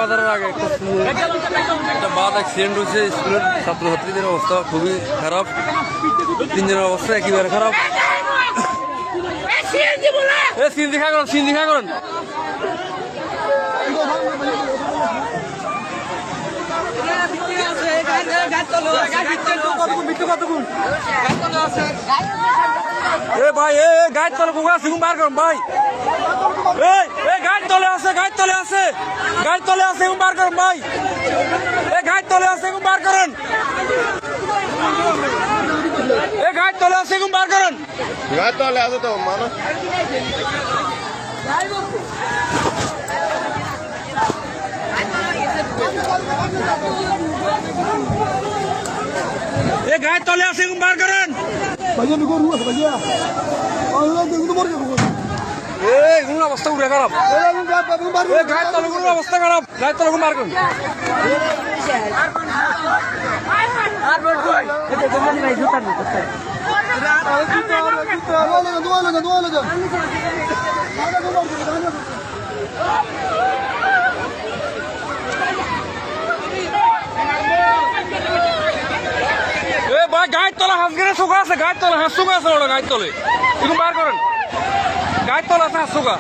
বাজারের আগে একটা বাদ অ্যাক্সিডেন্ট হয়েছে। স্কুলের ছাত্রছাত্রীদের অবস্থা খুবই খারাপ, তিনজনের অবস্থা একেবারে খারাপ। সিন্ধি খা করেন, সিন্ধি খা করেন। ভাই গাড়ির তলে কোকা আছে বার করুন ভাই। গাড়ির তলে আছে, গাড়ির তলে আছে, গাড়ির তলে আছে বার করুন ভাই। গাড়ির তলে আছে বার করেন, গাড়ির তলে আছে বার করেন। গাড়ির তলে আছে তো মানুষ। গায়ের তলে আছে বার করেন। অবস্থা উঠে খারাপ, গায়ের তলে অবস্থা খারাপ, গায়ের তলে বার করুন। গায়ের তলা হাঁস গেলে শোকা আছে, গায়ের তলা হাঁস শোকা আছে, গায়ের তলে এখন বার করেন। গায়ের তলা আছে হাঁস শোকা,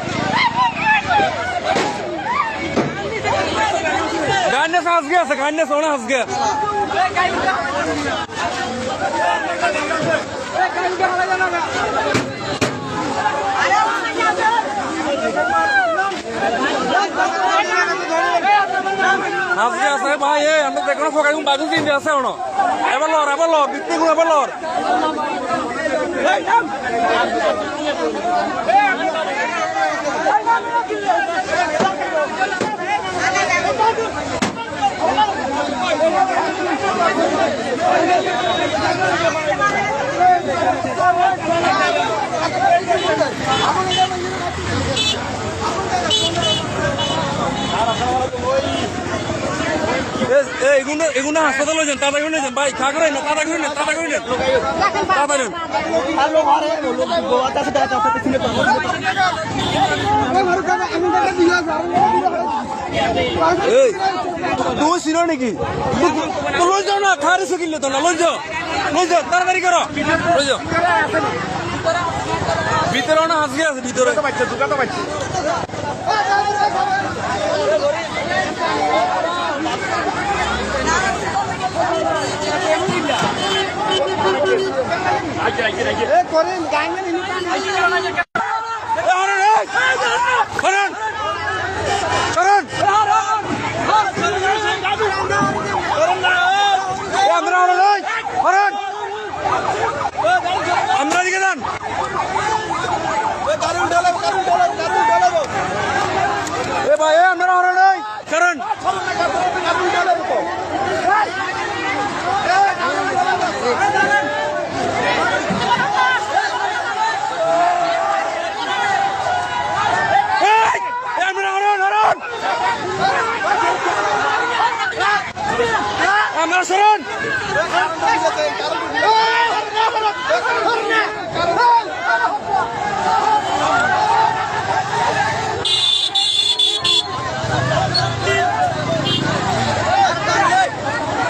গায়ের নেশা হাঁস গে আছে, গায়ের নেশা অনেক হাঁস গে। হাঁসকে আছে ভাই, আমরা দেখো ফোকাই বাজু চিন্তা আছে ওনো। এবার লর বিক্রি গুলো এবার লর। এগুলো হাসপাতালে যান, তাড়াতাড়ি করে যান ভাই। খা করেন না, তাড়াতাড়ি করে নেন, তাড়াতাড়ি করে নেন, তাড়াতাড়ি নেন। তুমি চিনো নাকি? লই যাও না, খারিছে কিনলে তো না, লই যাও, লই যাও, তাড়াতাড়ি করো, লই যাও। ভিতরে না হাসি আছে, ভিতরে বাচ্চা দুটা তো বাচ্চা। করেন আমরা দিকে যান। ভাই আমরা হরে নাই কারণ আমরা শরণ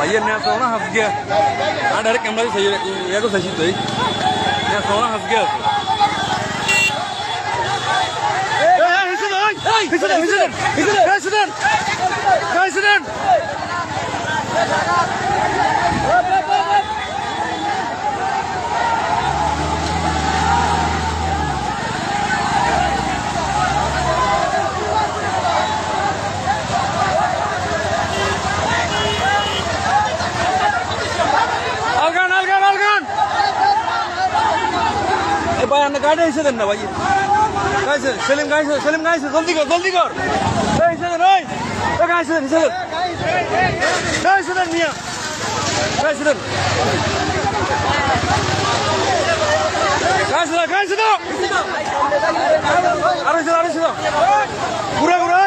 भैया नया सोना हंस गया। हाँ डायरेक्ट कैमरा भी सही है, ये तो सही तो ही नया सोना हंस गया। भाई अन्ना गाड़ी ऐसे देना भाई, कैसे सलीम कैसे जल्दी कर ऐसे दे नहीं कैसे दे मियां कैसे दे अरे से पूरा पूरा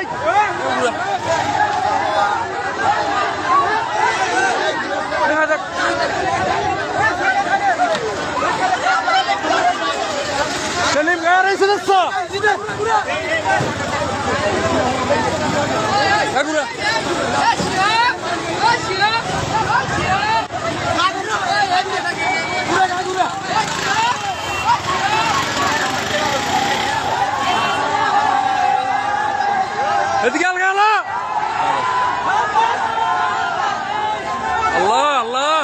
এদিকে গেল আল্লাহ আল্লাহ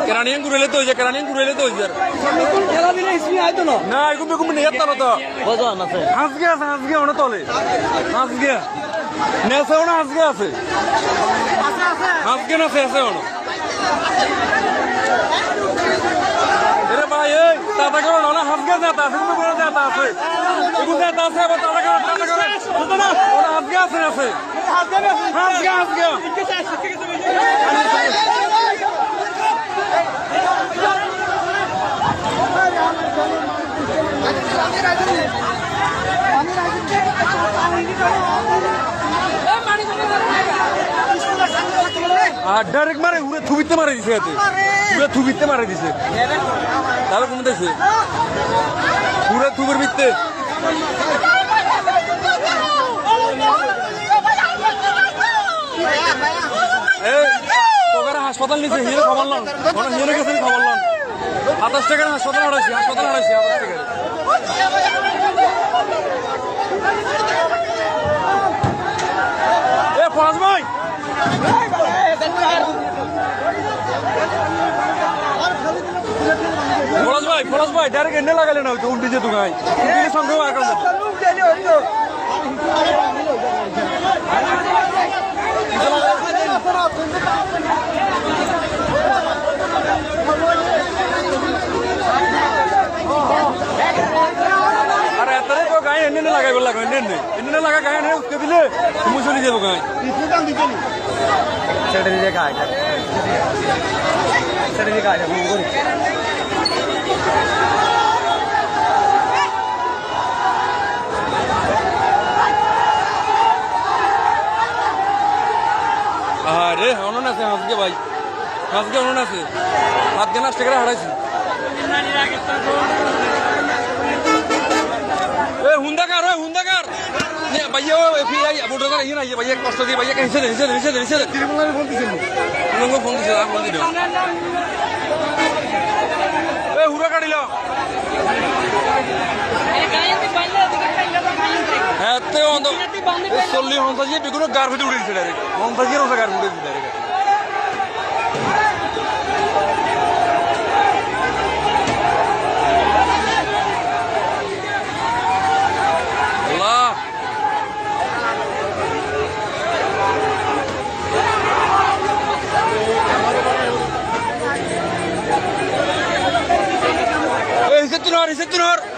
কেরানিয়ান ঘুরেলে তো হয়েছে কেরানিয়ান ঘুরেলে তো হয়েছে না এগুলো বেগুন নিয়ে তো তো হাঁসগে আছে হাঁসগে ওনে তলে হাঁসগে নেছে ওনে হাঁসগে আছে হাঁসগে নেছে আছে ওনে এরে ভাই এই তাতা করো না হাঁসগে নেতা আছে কিন্তু বড় নেতা আছে এগুলো নেতা আছে আবার তাতা করো ওনে হাঁসগে আছে আছে হাঁসগে হাঁসগে আর ডাইরেক্ট মারে উড়ে থুবিতে মারে দিছে এতে উড়ে থুবিতে মারে দিছে তাহলে কমে দিছে উড়ে থুবের ভিত্তে হাসপাতাল নিচে হিরে খবর লন হিরে গেছে খবর লন 27 টাকার হাসপাতাল হারাইছি 27 টাকা এ ফরাজ ভাই ফরাজ ভাই ডাইরেক্ট এনে লাগালে না হয়তো উল্টি যে দোকান উল্টির সঙ্গেও আকাল আর এতটাই তো গায়ে এনে লাগাইব লাগো এনে লাগা গায়ে এনে উঠতে দিলে তুমি চলে যাবো গায়ে সেটা দিয়ে খায় সেটা দিয়ে খায় আরে অনন আছে হাঁসকে ভাই হাঁসকে অনন আছে হাত কেনা টাকা হারাইছি হুন্দাকার ভাইয়া ফিরাই ভোটার ইয়ে না ভাইয়া কষ্ট দিয়ে ভাইয়া হিসেবে ত্রিপুরা ফোন দিছিল ফোন দিছিল ফোন দিল এ হুরা কাটিল হ্যাঁ তে অন্ত 40 হন্তাজি বেগুনো গার ভিতরে উড়ে দিছে ডাইরেক্ট হন্তাজির ওটা গার উড়ে দিছে ডাইরেক্ট Hiset tunor